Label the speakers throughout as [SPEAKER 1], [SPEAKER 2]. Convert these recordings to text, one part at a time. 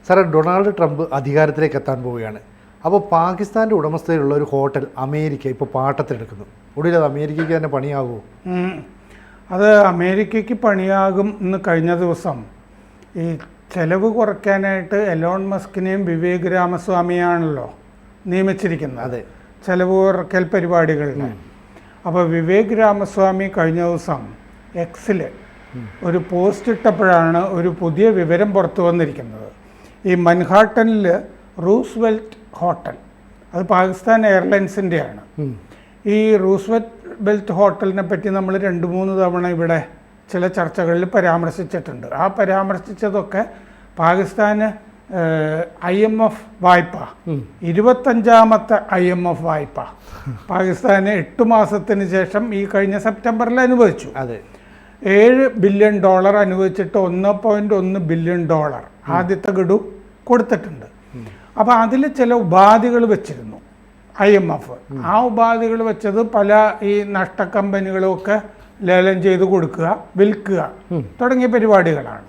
[SPEAKER 1] സാറേ, Donald Trump അധികാരത്തിലേക്ക് എത്താൻ പോവുകയാണ്. അപ്പോൾ പാകിസ്ഥാൻ്റെ ഉടമസ്ഥതയിലുള്ള ഒരു ഹോട്ടൽ അമേരിക്ക ഇപ്പോൾ പാട്ടത്തിനെടുക്കുന്നു. ഒടുവിൽ അത് അമേരിക്കയ്ക്ക് തന്നെ പണിയാകുമോ?
[SPEAKER 2] അത് അമേരിക്കയ്ക്ക് പണിയാകും എന്ന് കഴിഞ്ഞ ദിവസം ഈ ചെലവ് കുറയ്ക്കാനായിട്ട് എലോൺ മസ്കിനെയും വിവേക് രാമസ്വാമിയാണല്ലോ നിയമിച്ചിരിക്കുന്നത്.
[SPEAKER 1] അതെ,
[SPEAKER 2] ചെലവ് കുറയ്ക്കൽ പരിപാടികളുടെ. അപ്പോൾ വിവേക് രാമസ്വാമി കഴിഞ്ഞ ദിവസം എക്സിൽ ഒരു പോസ്റ്റ് ഇട്ടപ്പോഴാണ് ഒരു പുതിയ വിവരം പുറത്തു വന്നിരിക്കുന്നത്. ഈ മൻഹാട്ടനിൽ റൂസ്വെൽറ്റ് ഹോട്ടൽ, അത് പാകിസ്ഥാൻ എയർലൈൻസിൻ്റെയാണ്. ഈ റൂസ്വെൽറ്റ് ഹോട്ടലിനെ പറ്റി നമ്മൾ 2-3 തവണ ഇവിടെ ചില ചർച്ചകളിൽ പരാമർശിച്ചിട്ടുണ്ട്. ആ പരാമർശിച്ചതൊക്കെ പാകിസ്ഥാന് IMF വായ്പ, 25ാമത്തെ IMF വായ്പ പാകിസ്ഥാന് 8 മാസത്തിന് ശേഷം ഈ കഴിഞ്ഞ സെപ്റ്റംബറിൽ അനുവദിച്ചു.
[SPEAKER 1] അതെ,
[SPEAKER 2] $7 ബില്യൺ അനുവദിച്ചിട്ട് $1.1 ബില്യൺ ആദ്യത്തെ ഗഡു കൊടുത്തിട്ടുണ്ട്. അപ്പോൾ അതിൽ ചില ഉപാധികൾ വെച്ചിരുന്നു IMF. ആ ഉപാധികൾ വെച്ചത് പല ഈ നഷ്ട കമ്പനികളുമൊക്കെ ലേലം ചെയ്ത് കൊടുക്കുക, വിൽക്കുക തുടങ്ങിയ പരിപാടികളാണ്.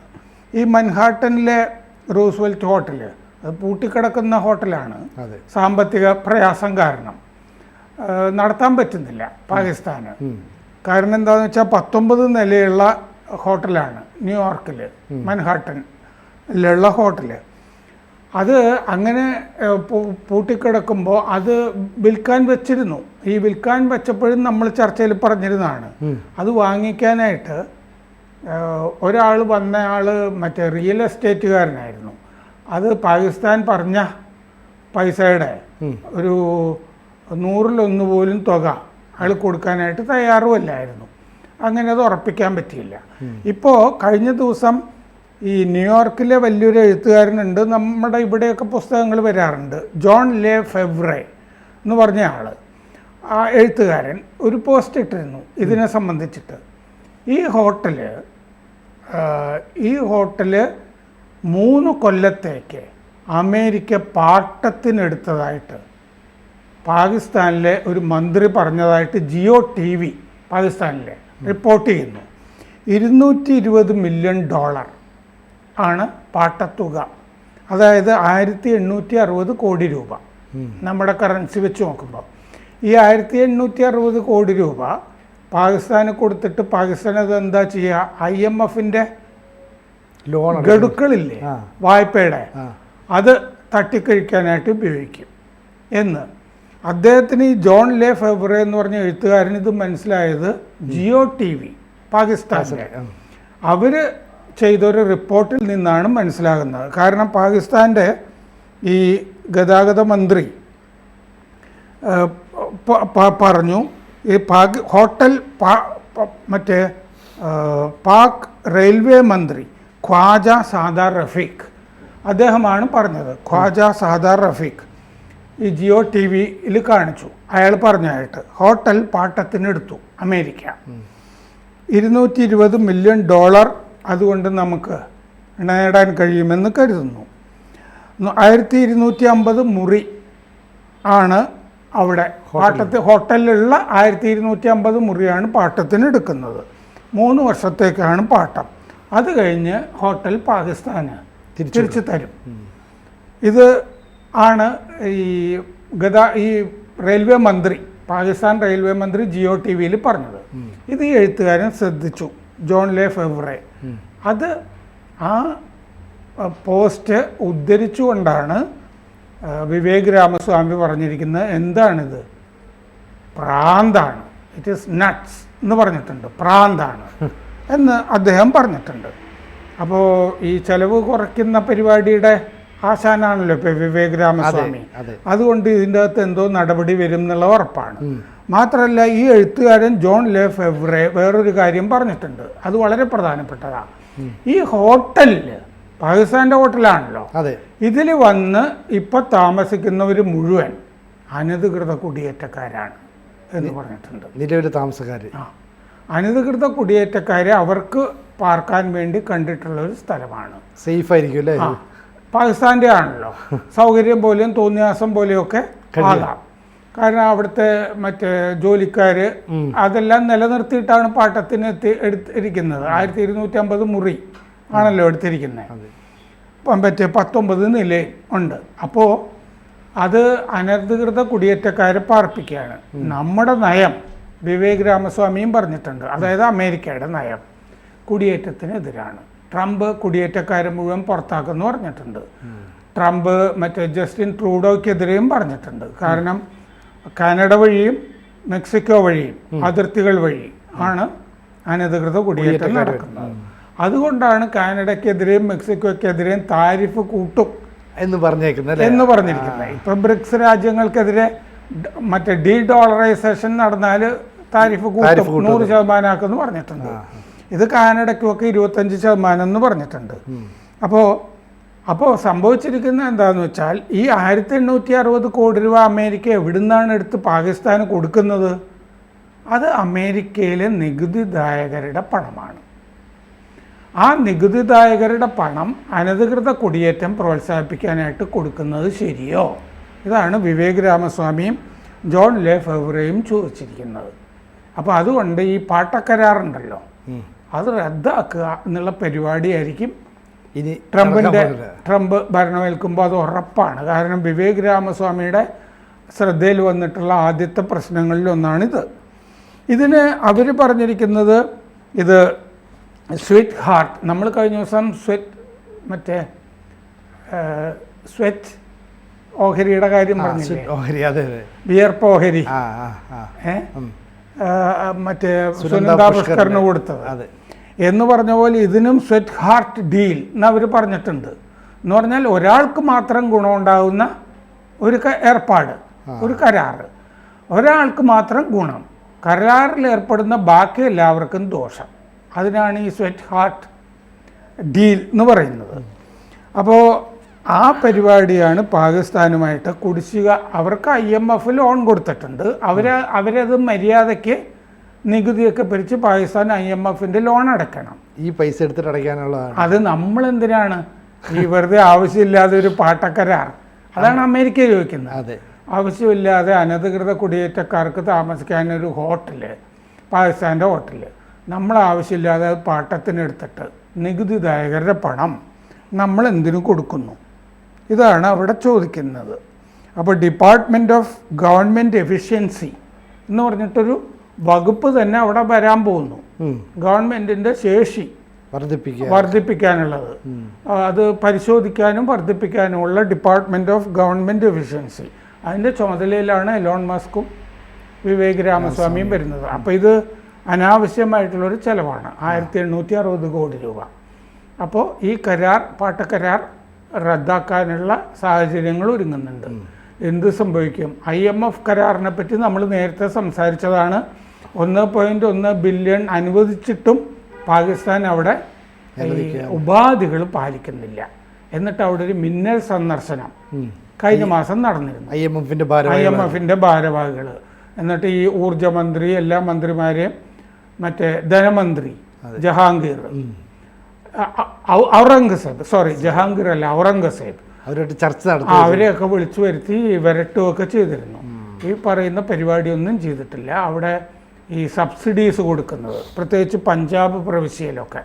[SPEAKER 2] ഈ മൻഹാട്ടനിലെ റൂസ്വെൽറ്റ് ഹോട്ടൽ അത് പൂട്ടിക്കിടക്കുന്ന ഹോട്ടലാണ്. സാമ്പത്തിക പ്രയാസം കാരണം നടത്താൻ പറ്റുന്നില്ല പാകിസ്ഥാന്. കാരണം എന്താണെന്ന് വെച്ചാൽ 19 നിലയുള്ള ഹോട്ടലാണ് ന്യൂയോർക്കിൽ, മൻഹാട്ടനിലുള്ള ഹോട്ടൽ. അത് അങ്ങനെ പൂട്ടിക്കിടക്കുമ്പോൾ അത് വിൽക്കാൻ വെച്ചിരുന്നു. ഈ വിൽക്കാൻ വെച്ചപ്പോഴും നമ്മൾ ചർച്ചയിൽ പറഞ്ഞിരുന്നതാണ്. അത് വാങ്ങിക്കാനായിട്ട് ഒരാൾ വന്നയാൾ മറ്റേ റിയൽ എസ്റ്റേറ്റുകാരനായിരുന്നു. അത് പാകിസ്ഥാൻ പറഞ്ഞ പൈസയുടെ ഒരു 100-1 പോലും തുക അയാൾ കൊടുക്കാനായിട്ട് തയ്യാറുമല്ലായിരുന്നു. അങ്ങനെ അത് ഉറപ്പിക്കാൻ പറ്റിയില്ല. ഇപ്പോൾ കഴിഞ്ഞ ദിവസം ഈ ന്യൂയോർക്കിലെ വലിയൊരു എഴുത്തുകാരനുണ്ട്, നമ്മുടെ ഇവിടെയൊക്കെ പുസ്തകങ്ങൾ വരാറുണ്ട്, ജോൺ ലെ ഫെവ്രെ എന്ന് പറഞ്ഞ ആൾ. ആ എഴുത്തുകാരൻ ഒരു പോസ്റ്റ് ഇട്ടിരുന്നു ഇതിനെ സംബന്ധിച്ചിട്ട്. ഈ ഹോട്ടല് 3 കൊല്ലത്തേക്ക് അമേരിക്ക പാട്ടത്തിനെടുത്തതായിട്ട് പാകിസ്ഥാനിലെ ഒരു മന്ത്രി പറഞ്ഞതായിട്ട് ജിയോ TV പാകിസ്ഥാനിലെ റിപ്പോർട്ട് ചെയ്യുന്നു. $220 മില്യൺ ആണ് പാട്ടത്തുക. അതായത് 1860 കോടി രൂപ നമ്മുടെ കറൻസി വെച്ച് നോക്കുമ്പോൾ. ഈ 1860 കോടി രൂപ പാകിസ്ഥാന് കൊടുത്തിട്ട് പാകിസ്ഥാൻ അത് എന്താ ചെയ്യുക? IMFൻ്റെ
[SPEAKER 1] ലോൺ
[SPEAKER 2] ഗഡുക്കളില്ലേ വായ്പയുടെ, അത് തട്ടിക്കഴിക്കാനായിട്ട് ഉപയോഗിക്കും എന്ന് അദ്ദേഹത്തിന് ഈ ജോൺ ലെ ഫെവ്രെ എന്ന് പറഞ്ഞ എഴുത്തുകാരൻ ഇത് മനസ്സിലായത് ജിയോ TV പാകിസ്ഥാനിലെ അവർ ചെയ്തൊരു റിപ്പോർട്ടിൽ നിന്നാണ് മനസ്സിലാകുന്നത്. കാരണം പാകിസ്ഥാൻ്റെ ഈ ഗതാഗത മന്ത്രി പറഞ്ഞു ഈ ഹോട്ടൽ മറ്റേ പാക് റെയിൽവേ മന്ത്രി ഖ്വാജ സാദാർ റഫീഖ് അദ്ദേഹമാണ് പറഞ്ഞത്. ഖ്വാജ സാദാർ റഫീഖ് ഈ ജിയോ TVയിൽ കാണിച്ചു. അയാൾ പറഞ്ഞായിട്ട് ഹോട്ടൽ പാട്ടത്തിനെടുത്തു അമേരിക്ക. $220 മില്യൺ അതുകൊണ്ട് നമുക്ക് നേടാൻ കഴിയുമെന്ന് കരുതുന്നു. 1250 മുറി ആണ് അവിടെ ഹോട്ടലിലുള്ള 1250 മുറിയാണ് പാട്ടത്തിന് എടുക്കുന്നത്. 3 വർഷത്തേക്കാണ് പാട്ടം. അത് കഴിഞ്ഞ് ഹോട്ടൽ പാകിസ്ഥാന് തിരിച്ചു തരും. ഇത് ആണ് ഈ റെയിൽവേ മന്ത്രി, പാകിസ്ഥാൻ റെയിൽവേ മന്ത്രി ജിയോ TVയിൽ പറഞ്ഞത്. ഇത് ഈ എഴുത്തുകാരൻ ശ്രദ്ധിച്ചു, ജോൺ ലെ ഫെവ്രെ. അത് ആ പോസ്റ്റ് ഉദ്ധരിച്ചുകൊണ്ടാണ് വിവേക് രാമസ്വാമി പറഞ്ഞിരിക്കുന്നത്. എന്താണിത്? പ്രാന്താണ്, ഇറ്റ് ഈസ് നട്ട്സ് എന്ന് പറഞ്ഞിട്ടുണ്ട്. പ്രാന്താണ് എന്ന് അദ്ദേഹം പറഞ്ഞിട്ടുണ്ട്. അപ്പോൾ ഈ ചെലവ് കുറയ്ക്കുന്ന പരിപാടിയുടെ ആശാനാണല്ലോ ഇപ്പോൾ വിവേക് രാമസ്വാമി. അതുകൊണ്ട് ഇതിൻ്റെ അകത്ത് എന്തോ നടപടി വരും എന്നുള്ള ഉറപ്പാണ്. മാത്രമല്ല ഈ എഴുത്തുകാരൻ ജോൺ ലെ ഫെവ്രെ വേറൊരു കാര്യം പറഞ്ഞിട്ടുണ്ട്, അത് വളരെ പ്രധാനപ്പെട്ടതാണ്. ഈ ഹോട്ടലിൽ, പാകിസ്ഥാൻ്റെ ഹോട്ടലാണല്ലോ, ഇതിൽ വന്ന് ഇപ്പം താമസിക്കുന്നവർ മുഴുവൻ അനധികൃത കുടിയേറ്റക്കാരാണ് എന്ന് പറഞ്ഞിട്ടുണ്ട്.
[SPEAKER 1] നിലവിലെ താമസക്കാർ
[SPEAKER 2] അനധികൃത കുടിയേറ്റക്കാരെ അവർക്ക് പാർക്കാൻ വേണ്ടി കണ്ടിട്ടുള്ള ഒരു സ്ഥലമാണ്.
[SPEAKER 1] സേഫ് ആയിരിക്കും അല്ലേ?
[SPEAKER 2] പാകിസ്ഥാൻ്റെ ആണല്ലോ, സൗകര്യം പോലെയും തോന്നിയാസം പോലെയൊക്കെ ആകാം. കാരണം അവിടുത്തെ മറ്റേ ജോലിക്കാർ അതെല്ലാം നിലനിർത്തിയിട്ടാണ് പാട്ടത്തിന് എടുത്തിരിക്കുന്നത്. 1250 മുറി ആണല്ലോ എടുത്തിരിക്കുന്നത്. മറ്റേ 19 നിലയിൽ ഉണ്ട്. അപ്പോൾ അത് അനധികൃത കുടിയേറ്റക്കാരെ പാർപ്പിക്കുകയാണ്. നമ്മുടെ നയം വിവേക് രാമസ്വാമിയും പറഞ്ഞിട്ടുണ്ട്, അതായത് അമേരിക്കയുടെ നയം കുടിയേറ്റത്തിനെതിരാണ്. ട്രംപ് കുടിയേറ്റക്കാരെ മുഴുവൻ പുറത്താക്കുമെന്ന് പറഞ്ഞിട്ടുണ്ട്. ട്രംപ് മറ്റേ ജസ്റ്റിൻ ട്രൂഡോയ്ക്കെതിരെയും പറഞ്ഞിട്ടുണ്ട്. കാരണം കാനഡ വഴിയും മെക്സിക്കോ വഴിയും അതിർത്തികൾ വഴി ആണ് അനധികൃത കുടിയേറ്റം നടക്കുന്നത്. അതുകൊണ്ടാണ് കാനഡയ്ക്കെതിരെയും മെക്സിക്കോയ്ക്കെതിരെയും താരിഫ് കൂട്ടും എന്ന് പറഞ്ഞിരിക്കുന്നത്. ഇപ്പൊ ബ്രിക്സ് രാജ്യങ്ങൾക്കെതിരെ മറ്റേ ഡോളറൈസേഷൻ നടന്നാൽ താരിഫ് കൂട്ടും 100% ആക്കുമെന്ന് പറഞ്ഞിട്ടുണ്ട്. ഇത് കാനഡയ്ക്കുമൊക്കെ 25% എന്ന് പറഞ്ഞിട്ടുണ്ട്. അപ്പോൾ സംഭവിച്ചിരിക്കുന്നത് എന്താണെന്ന് വെച്ചാൽ ഈ 1860 കോടി രൂപ അമേരിക്ക എവിടെ നിന്നാണ് എടുത്ത് പാകിസ്ഥാന് കൊടുക്കുന്നത്? അത് അമേരിക്കയിലെ നികുതിദായകരുടെ പണമാണ്. ആ നികുതിദായകരുടെ പണം അനധികൃത കുടിയേറ്റം പ്രോത്സാഹിപ്പിക്കാനായിട്ട് കൊടുക്കുന്നത് ശരിയോ? ഇതാണ് വിവേക് രാമസ്വാമിയും ജോൺ ലെ ഫെവറയും ചോദിച്ചിരിക്കുന്നത്. അപ്പോൾ അതുകൊണ്ട് ഈ പാട്ടക്കരാറുണ്ടല്ലോ അത് റദ്ദാക്കുക എന്നുള്ള പരിപാടിയായിരിക്കും ഇനി ട്രംപ് ഭരണമേൽക്കുമ്പോൾ. അത് ഉറപ്പാണ്. കാരണം വിവേക് രാമസ്വാമിയുടെ ശ്രദ്ധയിൽ വന്നിട്ടുള്ള ആദ്യത്തെ പ്രശ്നങ്ങളിലൊന്നാണിത്. ഇതിന് അവർ പറഞ്ഞിരിക്കുന്നത് ഇത് സ്വീറ്റ് ഹാർട്ട്, നമ്മൾ കഴിഞ്ഞ ദിവസം സ്വെറ്റ് ഓഹരിയുടെ കാര്യം പറഞ്ഞില്ലേ, വിയർപ്പ് ഓഹരി മറ്റേ സുനന്ദ പുഷ്കറിന് കൊടുത്തത് എന്ന് പറഞ്ഞ പോലെ ഇതിനും സ്വെറ്റ് ഹാർട്ട് ഡീൽ എന്ന് അവർ പറഞ്ഞിട്ടുണ്ട്. എന്ന് പറഞ്ഞാൽ ഒരാൾക്ക് മാത്രം ഗുണമുണ്ടാകുന്ന ഒരു ഏർപ്പാട്, ഒരു കരാറ്, ഒരാൾക്ക് മാത്രം ഗുണം, കരാറിൽ ഏർപ്പെടുന്ന ബാക്കി എല്ലാവർക്കും ദോഷം. അതിനാണ് ഈ സ്വെറ്റ് ഹാർട്ട് ഡീൽ എന്ന് പറയുന്നത്. അപ്പോൾ ആ പരിപാടിയാണ് പാകിസ്ഥാനുമായിട്ട് കുടിശ്ശിക. അവർക്ക് IMF ലോൺ കൊടുത്തിട്ടുണ്ട്. അവരത് മര്യാദയ്ക്ക് നികുതിയൊക്കെ പിരിച്ച് പാകിസ്ഥാൻ IMFൻ്റെ ലോൺ അടയ്ക്കണം.
[SPEAKER 1] ഈ പൈസ എടുത്തിട്ട് അടയ്ക്കാനുള്ളതാണ്.
[SPEAKER 2] അത് നമ്മളെന്തിനാണ് ഈ വെറുതെ ആവശ്യമില്ലാതെ ഒരു പാട്ടക്കരാർ? അതാണ് അമേരിക്ക ചോദിക്കുന്നത്. ആവശ്യമില്ലാതെ അനധികൃത കുടിയേറ്റക്കാർക്ക് താമസിക്കാനൊരു ഹോട്ടല്, പാകിസ്ഥാൻ്റെ ഹോട്ടല്, നമ്മൾ ആവശ്യമില്ലാതെ പാട്ടത്തിനെടുത്തിട്ട് നികുതിദായകരുടെ പണം നമ്മൾ എന്തിനു കൊടുക്കുന്നു? ഇതാണ് അവിടെ ചോദിക്കുന്നത്. അപ്പോൾ ഡിപ്പാർട്ട്മെൻറ്റ് ഓഫ് ഗവൺമെൻറ് എഫിഷ്യൻസി എന്ന് പറഞ്ഞിട്ടൊരു വകുപ്പ് തന്നെ അവിടെ വരാൻ പോകുന്നു. ഗവൺമെൻറ്റിൻ്റെ ശേഷി വർദ്ധിപ്പിക്കാനുള്ളത്, അത് പരിശോധിക്കാനും വർദ്ധിപ്പിക്കാനുമുള്ള ഡിപ്പാർട്ട്മെൻറ്റ് ഓഫ് ഗവൺമെൻറ് എഫിഷ്യൻസി, അതിൻ്റെ ചുമതലയിലാണ് എലോൺ മസ്കും വിവേക് രാമസ്വാമിയും വരുന്നത്. അപ്പോൾ ഇത് അനാവശ്യമായിട്ടുള്ളൊരു ചിലവാണ്, 1860 കോടി രൂപ. അപ്പോൾ ഈ പാട്ടക്കരാർ റദ്ദാക്കാനുള്ള സാഹചര്യങ്ങൾ ഒരുങ്ങുന്നുണ്ട്. എന്ത് സംഭവിക്കും? IMF കരാറിനെ പറ്റി നമ്മൾ നേരത്തെ സംസാരിച്ചതാണ്. 1.1 ബില്യൺ അനുവദിച്ചിട്ടും പാകിസ്ഥാൻ അവിടെ ഉപാധികൾ പാലിക്കുന്നില്ല. എന്നിട്ട് അവിടെ ഒരു മിന്നൽ സന്ദർശനം കഴിഞ്ഞ മാസം നടന്നിരുന്നു IMFൻ്റെ ഭാരവാഹികൾ. എന്നിട്ട് ഈ ഊർജ്ജമന്ത്രി, എല്ലാ മന്ത്രിമാരെയും, മറ്റേ ധനമന്ത്രി ജഹാംഗീർ, ജഹാംഗീർ അല്ല ഔറംഗസേബ്, അവരെയൊക്കെ വിളിച്ചു വരുത്തി വരട്ടുകയൊക്കെ ചെയ്തിരുന്നു. ഈ പറയുന്ന പരിപാടിയൊന്നും ചെയ്തിട്ടില്ല. അവിടെ ഈ സബ്സിഡീസ് കൊടുക്കുന്നത്, പ്രത്യേകിച്ച് പഞ്ചാബ് പ്രവിശ്യയിലൊക്കെ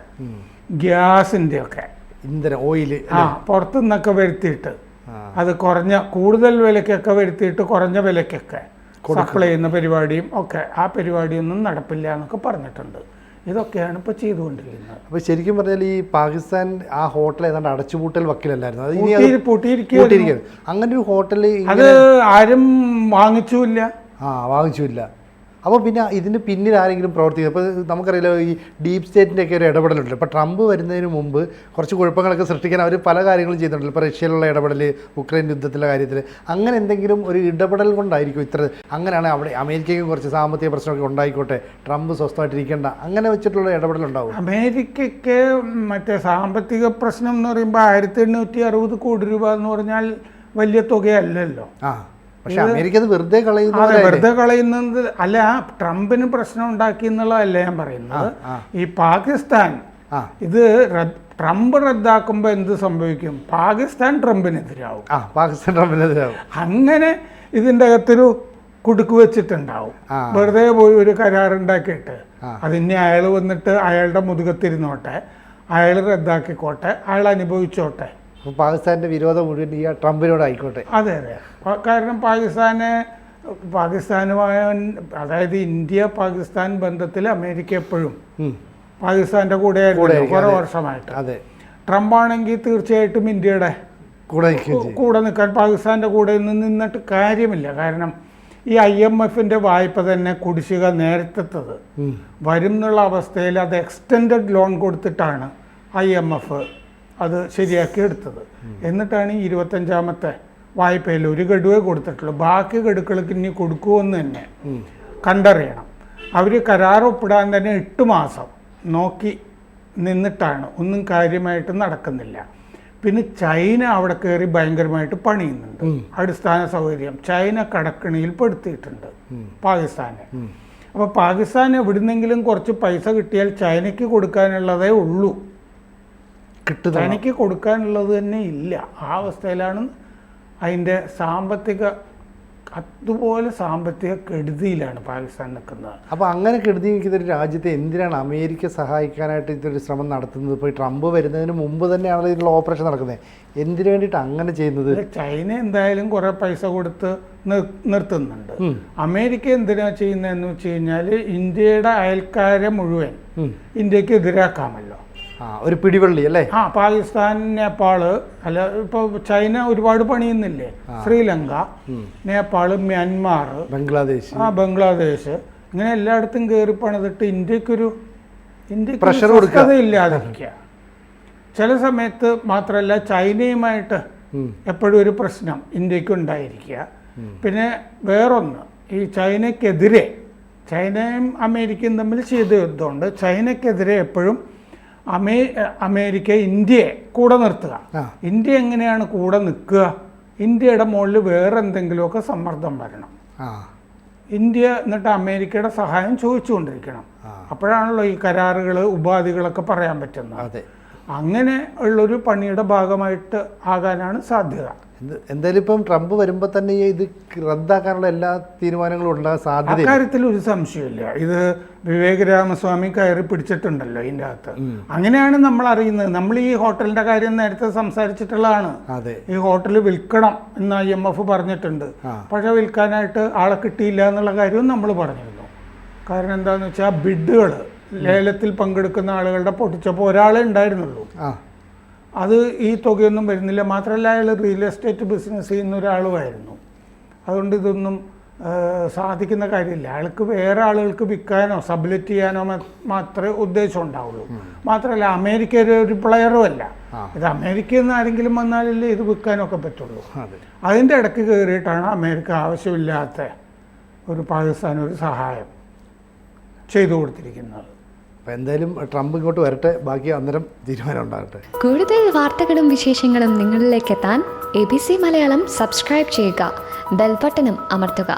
[SPEAKER 2] ഗ്യാസിൻ്റെ ഒക്കെ
[SPEAKER 1] ഓയിൽ
[SPEAKER 2] പുറത്തു നിന്നൊക്കെ വരുത്തിയിട്ട് അത് കൂടുതൽ വിലക്കൊക്കെ വരുത്തിയിട്ട് കുറഞ്ഞ വിലക്കൊക്കെ സപ്ലൈ ചെയ്യുന്ന പരിപാടിയും ഒക്കെ, ആ പരിപാടിയൊന്നും നടപ്പില്ല എന്നൊക്കെ പറഞ്ഞിട്ടുണ്ട്. ഇതൊക്കെയാണ് ഇപ്പോൾ ചെയ്തുകൊണ്ടിരിക്കുന്നത്.
[SPEAKER 1] അപ്പോൾ ശരിക്കും പറഞ്ഞാൽ ഈ പാകിസ്ഥാൻ ആ ഹോട്ടൽ ഏതാണ്ട് അടച്ചുപൂട്ടൽ വക്കിലല്ലായിരുന്നു,
[SPEAKER 2] അത് പൂട്ടിയിരിക്കുകയായിരുന്നു.
[SPEAKER 1] അങ്ങനെ ഒരു ഹോട്ടൽ
[SPEAKER 2] അത് ആരും വാങ്ങിച്ചുമില്ല.
[SPEAKER 1] അപ്പോൾ പിന്നെ ഇതിന് പിന്നിൽ ആരെങ്കിലും പ്രവർത്തിക്കുന്നത്? ഇപ്പോൾ നമുക്കറിയില്ല, ഈ ഡീപ് സ്റ്റേറ്റിൻ്റെ ഒക്കെ ഒരു ഇടപെടലുണ്ട്. ഇപ്പോൾ ട്രംപ് വരുന്നതിന് മുമ്പ് കുറച്ച് കുഴപ്പങ്ങളൊക്കെ സൃഷ്ടിക്കാൻ അവർ പല കാര്യങ്ങളും ചെയ്തിട്ടുണ്ടല്ലോ. ഇപ്പോൾ റഷ്യയിലുള്ള ഇടപെടൽ, ഉക്രൈൻ യുദ്ധത്തിലെ കാര്യത്തിൽ, അങ്ങനെ എന്തെങ്കിലും ഒരു ഇടപെടൽ കൊണ്ടായിരിക്കും ഇത്ര. അങ്ങനെയാണ് അവിടെ അമേരിക്കയ്ക്ക് കുറച്ച് സാമ്പത്തിക പ്രശ്നമൊക്കെ ഉണ്ടായിക്കോട്ടെ, ട്രംപ് സ്വസ്ഥമായിട്ടിരിക്കേണ്ട, അങ്ങനെ വെച്ചിട്ടുള്ള ഇടപെടലുണ്ടാവും.
[SPEAKER 2] അമേരിക്കയ്ക്ക് മറ്റേ സാമ്പത്തിക പ്രശ്നം എന്ന് പറയുമ്പോൾ 1860 കോടി രൂപ എന്ന് പറഞ്ഞാൽ വലിയ തുകയല്ലല്ലോ.
[SPEAKER 1] പക്ഷെ അമേരിക്ക അത് വെറുതെ
[SPEAKER 2] കളയുന്നത് അല്ല. ട്രംപിന് പ്രശ്നം ഉണ്ടാക്കി എന്നുള്ളതല്ല ഞാൻ പറയുന്നത്. ഈ പാകിസ്ഥാൻ ഇത് ട്രംപ് റദ്ദാക്കുമ്പോൾ എന്ത് സംഭവിക്കും? പാകിസ്ഥാൻ ട്രംപിനെതിരാവും. അങ്ങനെ ഇതിൻ്റെ അകത്തൊരു കുടുക്ക് വെച്ചിട്ടുണ്ടാവും. വെറുതെ പോയി ഒരു കരാറുണ്ടാക്കിയിട്ട് അതിനെ അയാൾ വന്നിട്ട് അയാളുടെ മുതുകത്തിരുന്നോട്ടെ, അയാൾ റദ്ദാക്കിക്കോട്ടെ, അയാൾ അനുഭവിച്ചോട്ടെ,
[SPEAKER 1] അപ്പോൾ പാകിസ്ഥാൻ്റെ വിരോധം മുഴുവൻ ഈ ട്രംപിനോട് ആയിക്കോട്ടെ.
[SPEAKER 2] അതെ അതെ. കാരണം പാകിസ്ഥാനുമായ, അതായത് ഇന്ത്യ പാകിസ്ഥാൻ ബന്ധത്തിൽ അമേരിക്ക എപ്പോഴും പാകിസ്ഥാൻ്റെ കൂടെ കുറേ വർഷമായിട്ട്.
[SPEAKER 1] അതെ.
[SPEAKER 2] ട്രംപ് ആണെങ്കിൽ തീർച്ചയായിട്ടും ഇന്ത്യയുടെ കൂടെ നിൽക്കാൻ, പാകിസ്ഥാൻ്റെ കൂടെ നിന്നിട്ട് കാര്യമില്ല. കാരണം ഈ IMFൻ്റെ വായ്പ തന്നെ കുടിശ്ശിക നേരത്തെത്തത് വരും എന്നുള്ള അവസ്ഥയിൽ അത് എക്സ്റ്റെൻഡഡ് ലോൺ കൊടുത്തിട്ടാണ് IMF അത് ശരിയാക്കി എടുത്തത്. എന്നിട്ടാണ് ഈ 25ാമത്തെ വായ്പയിൽ ഒരു ഗഡുവേ കൊടുത്തിട്ടുള്ളൂ. ബാക്കി ഗഡുക്കൾക്ക് ഇനി കൊടുക്കുമെന്ന് തന്നെ കണ്ടറിയണം. അവർ കരാർ ഒപ്പിടാൻ തന്നെ 8 മാസം നോക്കി നിന്നിട്ടാണ്, ഒന്നും കാര്യമായിട്ട് നടക്കുന്നില്ല. പിന്നെ ചൈന അവിടെ കയറി ഭയങ്കരമായിട്ട് പണിയുന്നുണ്ട്. അടിസ്ഥാന സൗകര്യം ചൈന കടക്കണിയിൽ പെടുത്തിയിട്ടുണ്ട് പാകിസ്ഥാനെ. അപ്പോൾ പാകിസ്ഥാൻ എവിടുന്നെങ്കിലും കുറച്ച് പൈസ കിട്ടിയാൽ ചൈനയ്ക്ക് കൊടുക്കാനുള്ളതേ ഉള്ളൂ, ചൈനയ്ക്ക് കൊടുക്കാനുള്ളത് തന്നെ ഇല്ല. ആ അവസ്ഥയിലാണ് അതിൻ്റെ അതുപോലെ സാമ്പത്തിക കെടുതിയിലാണ് പാകിസ്ഥാൻ നിൽക്കുന്നത്.
[SPEAKER 1] അപ്പോൾ അങ്ങനെ കെടുതി നിൽക്കുന്ന ഒരു രാജ്യത്തെ എന്തിനാണ് അമേരിക്ക സഹായിക്കാനായിട്ട് ഇതൊരു ശ്രമം നടത്തുന്നത്? ഇപ്പോൾ ട്രംപ് വരുന്നതിന് മുമ്പ് തന്നെയാണ് ഇതിനുള്ള ഓപ്പറേഷൻ നടക്കുന്നത്. എന്തിനു വേണ്ടിയിട്ട് അങ്ങനെ ചെയ്യുന്നത്?
[SPEAKER 2] ചൈന എന്തായാലും കുറേ പൈസ കൊടുത്ത് നിർത്തുന്നുണ്ട്. അമേരിക്ക എന്തിനാ ചെയ്യുന്നതെന്ന് വെച്ച് കഴിഞ്ഞാൽ ഇന്ത്യയുടെ അയൽക്കാരെ മുഴുവൻ ഇന്ത്യക്ക് എതിരാക്കാമല്ലോ.
[SPEAKER 1] ഒരു പിടിവള്ളി അല്ലേ?
[SPEAKER 2] പാകിസ്ഥാൻ, നേപ്പാള്, അല്ല ഇപ്പോൾ ചൈന ഒരുപാട് പണിയുന്നില്ലേ? ശ്രീലങ്ക, നേപ്പാള്, മ്യാൻമാർ, ബംഗ്ലാദേശ്, ഇങ്ങനെ എല്ലായിടത്തും കയറി പണിതിട്ട് ഇന്ത്യക്കൊരു ഇല്ലാതിരിക്കുക. ചില സമയത്ത് മാത്രമല്ല ചൈനയുമായിട്ട് എപ്പോഴും ഒരു പ്രശ്നം ഇന്ത്യക്ക് ഉണ്ടായിരിക്കുക. പിന്നെ വേറൊന്ന്, ഈ ചൈനയ്ക്കെതിരെ, ചൈനയും അമേരിക്കയും തമ്മിൽ ചെയ്ത യുദ്ധമുണ്ട്. ചൈനയ്ക്കെതിരെ എപ്പോഴും അമേരിക്ക ഇന്ത്യയെ കൂടെ നിർത്തുക. ഇന്ത്യ എങ്ങനെയാണ് കൂടെ നിൽക്കുക? ഇന്ത്യയുടെ മുകളിൽ വേറെ എന്തെങ്കിലുമൊക്കെ സമ്മർദ്ദം വരണം. ഇന്ത്യ എന്നിട്ട് അമേരിക്കയുടെ സഹായം ചോദിച്ചുകൊണ്ടിരിക്കണം. അപ്പോഴാണല്ലോ ഈ കരാറുകൾ, ഉപാധികളൊക്കെ പറയാൻ പറ്റുന്നത്. അങ്ങനെ ഉള്ളൊരു പണിയുടെ ഭാഗമായിട്ട് ആകാനാണ് സാധ്യത.
[SPEAKER 1] എന്തായാലും ഇപ്പം ട്രംപ് വരുമ്പോൾ തന്നെ ഇത് റദ്ദാക്കാനുള്ള എല്ലാ തീരുമാനങ്ങളും ഉണ്ടാകാൻ സാധ്യത.
[SPEAKER 2] അക്കാര്യത്തിൽ ഒരു സംശയമില്ല. ഇത് വിവേക് രാമസ്വാമി കയറി പിടിച്ചിട്ടുണ്ടല്ലോ ഇതിൻ്റെ അകത്ത്. അങ്ങനെയാണ് നമ്മൾ അറിയുന്നത്. നമ്മൾ ഈ ഹോട്ടലിന്റെ കാര്യം നേരത്തെ സംസാരിച്ചിട്ടുള്ളതാണ്. ഈ ഹോട്ടൽ വിൽക്കണം എന്ന് IMF പറഞ്ഞിട്ടുണ്ട്. പക്ഷെ വിൽക്കാനായിട്ട് ആളെ കിട്ടിയില്ല എന്നുള്ള കാര്യവും നമ്മൾ പറഞ്ഞിരുന്നു. കാരണം എന്താണെന്ന് വെച്ചാൽ ബിഡുകൾ, ലേലത്തിൽ പങ്കെടുക്കുന്ന ആളുകളുടെ പൊട്ടിച്ചപ്പോൾ ഒരാളെ ഉണ്ടായിരുന്നുള്ളൂ. അത് ഈ തുകയൊന്നും വരുന്നില്ല. മാത്രമല്ല അയാൾ റിയൽ എസ്റ്റേറ്റ് ബിസിനസ് ചെയ്യുന്ന ഒരാളുമായിരുന്നു. അതുകൊണ്ട് ഇതൊന്നും സാധിക്കുന്ന കാര്യമില്ല. അയാൾക്ക് വേറെ ആളുകൾക്ക് വിൽക്കാനോ സബ്ലെറ്റ് ചെയ്യാനോ മാത്രമേ ഉദ്ദേശം ഉണ്ടാവുള്ളൂ. മാത്രമല്ല അമേരിക്ക ഒരു പ്ലെയറും അല്ല. ഇത് അമേരിക്കയിൽ നിന്ന് ആരെങ്കിലും വന്നാലല്ലേ ഇത് വിൽക്കാനൊക്കെ പറ്റുള്ളൂ. അതിൻ്റെ ഇടയ്ക്ക് കയറിയിട്ടാണ് അമേരിക്ക ആവശ്യമില്ലാത്ത ഒരു പാകിസ്ഥാൻ ഒരു സഹായം ചെയ്തു കൊടുത്തിരിക്കുന്നത്.
[SPEAKER 1] എന്തായാലും ട്രംപ് ഇങ്ങോട്ട് വരട്ടെ, ബാക്കി അന്നേരം തീരുമാനം ഉണ്ടാകട്ടെ.
[SPEAKER 3] കൂടുതൽ വാർത്തകളും വിശേഷങ്ങളും നിങ്ങളിലേക്ക് എത്താൻ ABC മലയാളം സബ്സ്ക്രൈബ് ചെയ്യുക, ബെൽ ബട്ടണും അമർത്തുക.